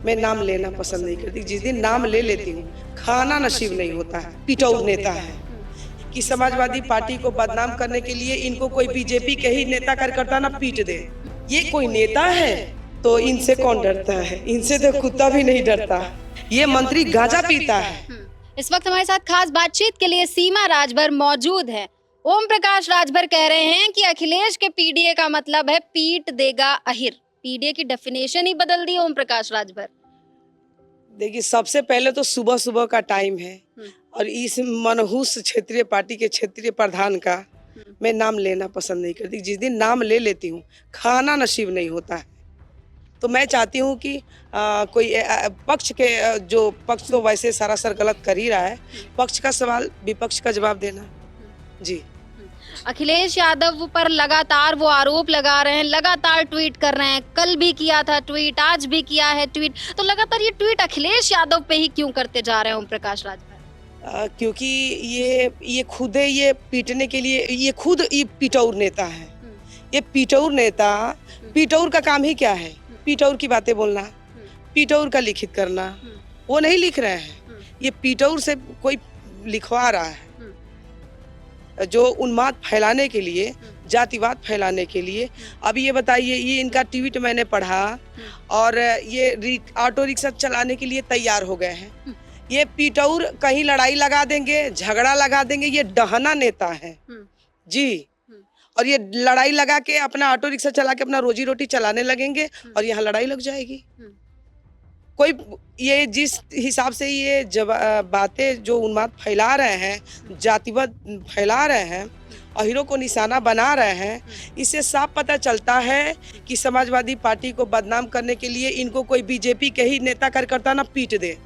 मैं नाम लेना पसंद नहीं करती। जिस दिन नाम ले लेती हूँ, खाना नसीब नहीं होता है। पिटौर नेता है कि समाजवादी पार्टी को बदनाम करने के लिए इनको कोई बीजेपी के ही नेता कार्यकर्ता ना पीट दे। ये कोई नेता है? तो इनसे कौन डरता है? इनसे तो कुत्ता भी नहीं डरता। ये मंत्री गांजा पीता है। इस वक्त हमारे साथ खास बातचीत के लिए सीमा राजभर मौजूद है। ओम प्रकाश राजभर कह रहे हैं कि अखिलेश के पीडीए का मतलब है पीट देगा अहिर। पीडीए की डेफिनेशन ही बदल दी ओम प्रकाश राजभर। देखिए, सबसे पहले तो सुबह सुबह का टाइम है और इस मनहूस क्षेत्रीय पार्टी के क्षेत्रीय प्रधान का मैं नाम लेना पसंद नहीं करती। जिस दिन नाम ले लेती हूँ, खाना नसीब नहीं होता है। तो मैं चाहती हूँ कि कोई पक्ष के जो पक्ष तो वैसे सरासर गलत कर ही रहा है, पक्ष का सवाल विपक्ष का जवाब देना। जी, अखिलेश यादव पर लगातार वो आरोप लगा रहे हैं, लगातार ट्वीट कर रहे हैं। कल भी किया था ट्वीट, आज भी किया है ट्वीट। तो लगातार ये ट्वीट अखिलेश यादव पे ही क्यों करते जा रहे हैं ओम प्रकाश राजभर? क्योंकि ये खुद है, ये पीटने के लिए ये खुद ये पिटौर नेता है। ये पिटौर नेता, पिटौर का काम ही क्या है? पिटौर की बातें बोलना, पिटौर का लिखित करना। वो नहीं लिख रहे हैं, ये पिटौर से कोई लिखवा रहा है, जो उन्माद फैलाने के लिए, जातिवाद फैलाने के लिए। अब ये बताइए, ये इनका ट्वीट मैंने पढ़ा और ये ऑटो रिक्शा चलाने के लिए तैयार हो गए हैं। ये पिटौर कहीं लड़ाई लगा देंगे, झगड़ा लगा देंगे। ये डहना नेता है जी, और ये लड़ाई लगा के अपना ऑटो रिक्शा चला के अपना रोजी रोटी चलाने लगेंगे और यहाँ लड़ाई लग जाएगी। कोई ये जिस हिसाब से ये बातें जो उन्माद फैला रहे हैं, जातिवाद फैला रहे हैं, अहीरों को निशाना बना रहे हैं, इससे साफ पता चलता है कि समाजवादी पार्टी को बदनाम करने के लिए इनको कोई बीजेपी के ही नेता कार्यकर्ता ना पीट दे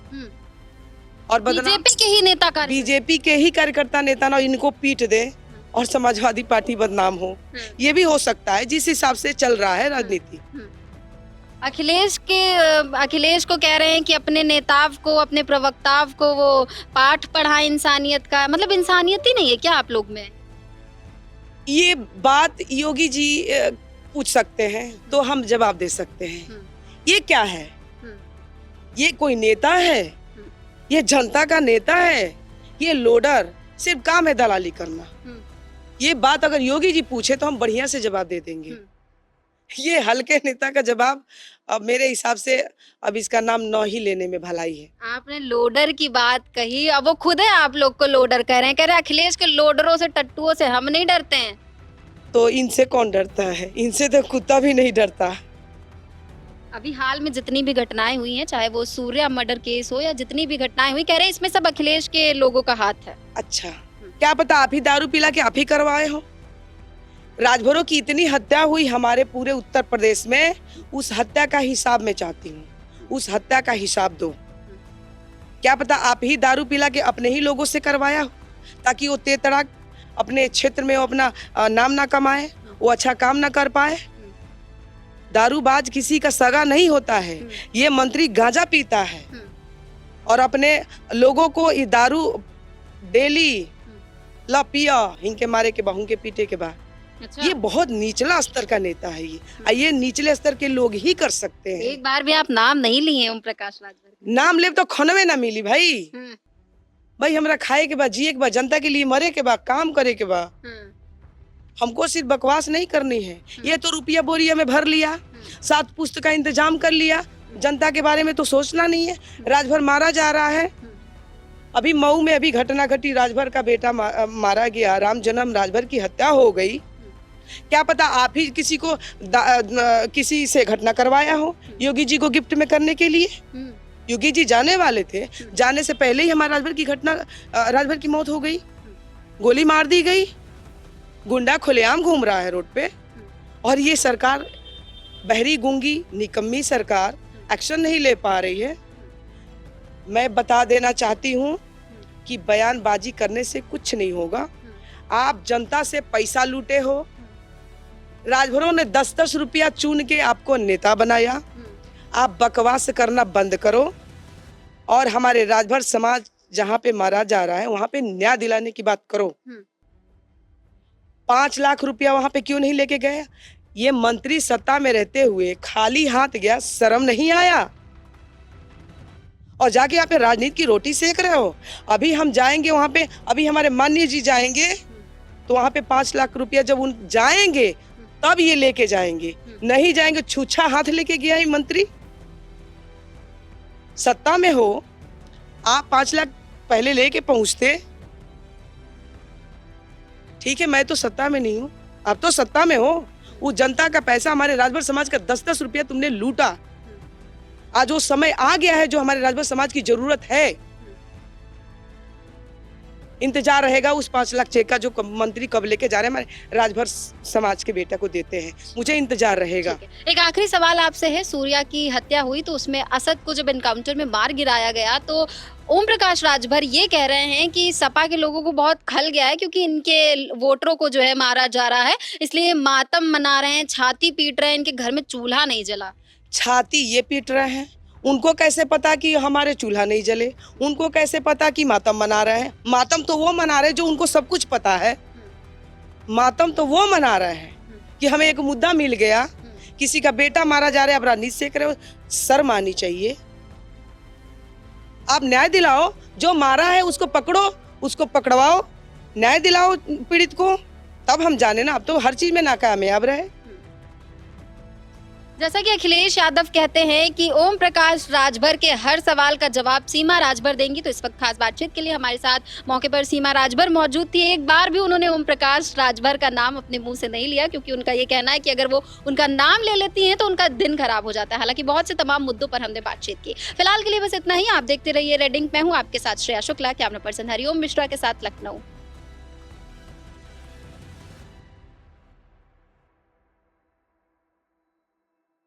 और बीजेपी के ही कार्यकर्ता नेता ना इनको पीट दे और समाजवादी पार्टी बदनाम हो। ये भी हो सकता है, जिस हिसाब से चल रहा है राजनीति। अखिलेश को कह रहे हैं कि अपने नेताओं को, अपने प्रवक्ताओं को वो पाठ पढ़ाए इंसानियत का। मतलब इंसानियत ही नहीं है क्या आप लोग में? ये बात योगी जी पूछ सकते हैं तो हम जवाब दे सकते हैं। ये क्या है? ये कोई नेता है? ये जनता का नेता है? ये लोडर? सिर्फ काम है दलाली करना। ये बात अगर योगी जी पूछे तो हम बढ़िया से जवाब दे देंगे। ये हल्के नेता का जवाब अब मेरे हिसाब से अब इसका नाम न ही लेने में भलाई है। आपने लोडर की बात कही, अब वो खुद है आप लोग को लोडर कह रहे हैं। कह रहे हैं अखिलेश के लोडरों से, टट्टुओं से हम नहीं डरते हैं। तो इनसे कौन डरता है? इनसे तो कुत्ता भी नहीं डरता। अभी हाल में जितनी भी घटनाएं हुई हैं, चाहे वो सूर्या मर्डर केस हो या जितनी भी घटनाएं हुई, कह रहे हैं इसमें सब अखिलेश के लोगों का हाथ है। अच्छा, क्या पता आप ही दारू पिला के आप ही करवाए हो? राजभरों की इतनी हत्या हुई हमारे पूरे उत्तर प्रदेश में, उस हत्या का हिसाब मैं चाहती हूँ। उस हत्या का हिसाब दो। क्या पता आप ही दारू पिला के अपने ही लोगों से करवाया हो, ताकि वो तेतड़ा अपने क्षेत्र में वो अपना नाम ना कमाए, वो अच्छा काम ना कर पाए। दारूबाज किसी का सगा नहीं होता है। ये मंत्री गांजा पीता है और अपने लोगों को ये दारू डेली ला पिया इनके मारे के बहू के पीटे के बाद। अच्छा। ये बहुत निचला स्तर का नेता है। ये निचले स्तर के लोग ही कर सकते हैं। एक बार भी आप नाम नहीं लिए ओम प्रकाश राजभर। नाम ले तो खनवे ना मिली भाई। भाई हमरा खाए के बाद, जिए के बाद, जनता के लिए मरे के बाद, काम करे के बाद, हमको सिर्फ बकवास नहीं करनी है। ये तो रुपया बोरिया में भर लिया, 7 पुस्त का इंतजाम कर लिया, जनता के बारे में तो सोचना नहीं है। राजभर मारा जा रहा है। अभी मऊ में अभी घटना घटी, राजभर का बेटा मारा गया, राम जन्म राजभर की हत्या हो गई। क्या पता आप ही किसी को किसी से घटना करवाया हो योगी जी को गिफ्ट में करने के लिए। योगी जी जाने वाले थे, जाने से पहले ही हमारे राजभर की मौत हो गई, गोली मार दी गई। गुंडा खुलेआम घूम रहा है रोड पे और ये सरकार बहरी गूंगी निकम्मी सरकार एक्शन नहीं ले पा रही है। मैं बता देना चाहती हूँ कि बयानबाजी करने से कुछ नहीं होगा। आप जनता से पैसा लूटे हो। राजभरों ने 10-10 रुपया चुन के आपको नेता बनाया। आप बकवास करना बंद करो और हमारे राजभर समाज जहाँ पे मारा जा रहा है वहाँ पे न्याय दिलाने की बात करो। 5 लाख रुपया वहाँ पे क्यों नहीं लेके गए? ये मंत्री सत्ता में रहते हुए खाली हाथ गया, शर्म नहीं आया? और जाके यहाँ पे राजनीति की रोटी सेक रहे हो। अभी हम जाएंगे वहाँ पे, अभी हमारे माननीय जी जाएंगे तो वहाँ पे 5 लाख रुपया जब उन जाएंगे तब ये लेके जाएंगे, नहीं जाएंगे छूछा हाथ लेके गया ही मंत्री। सत्ता में हो आप 5 लाख पहले लेके पहुंचते। ठीक है, मैं तो सत्ता में नहीं हूँ, अब तो सत्ता में हो। वो जनता का पैसा, हमारे राजभर समाज का 10-10 रुपया तुमने लूटा। आज वो समय आ गया है जो हमारे राजभर समाज की जरूरत है। इंतजार रहेगा उस 5 लाख चेक का जो मंत्री कब लेके जा रहे हैं हमारे राजभर समाज के बेटा को देते हैं, मुझे इंतजार रहेगा। एक आखिरी सवाल आपसे है, सूर्या की हत्या हुई तो उसमें असद को जब एनकाउंटर में मार गिराया गया तो ओम प्रकाश राजभर ये कह रहे हैं कि सपा के लोगों को बहुत खल गया है क्योंकि इनके वोटरों को जो है मारा जा रहा है, इसलिए मातम मना रहे हैं, छाती पीट रहे हैं, इनके घर में चूल्हा नहीं जला। छाती ये पीट रहे हैं, उनको कैसे पता कि हमारे चूल्हा नहीं जले? उनको कैसे पता कि मातम मना रहे हैं? मातम तो वो मना रहे हैं जो उनको सब कुछ पता है। मातम तो वो मना रहे हैं कि हमें एक मुद्दा मिल गया, किसी का बेटा मारा जा रहा है, अब राजनीति से करे, शर्म आनी चाहिए। आप न्याय दिलाओ, जो मारा है उसको पकड़ो, उसको पकड़वाओ, न्याय दिलाओ पीड़ित को, तब हम जाने ना। अब तो हर चीज में नाकामयाब रहे। जैसा कि अखिलेश यादव कहते हैं कि ओम प्रकाश राजभर के हर सवाल का जवाब सीमा राजभर देंगी, तो इस वक्त खास बातचीत के लिए हमारे साथ मौके पर सीमा राजभर मौजूद थी। एक बार भी उन्होंने ओम प्रकाश राजभर का नाम अपने मुंह से नहीं लिया क्योंकि उनका ये कहना है कि अगर वो उनका नाम ले लेती हैं तो उनका दिन खराब हो जाता है। हालांकि बहुत से तमाम मुद्दों पर हमने बातचीत की। फिलहाल के लिए बस इतना ही। आप देखते रहिए रेडिंग। मैं हूँ आपके साथ श्रेया शुक्ला, कैमरा पर्सन हरिओम मिश्रा के साथ लखनऊ।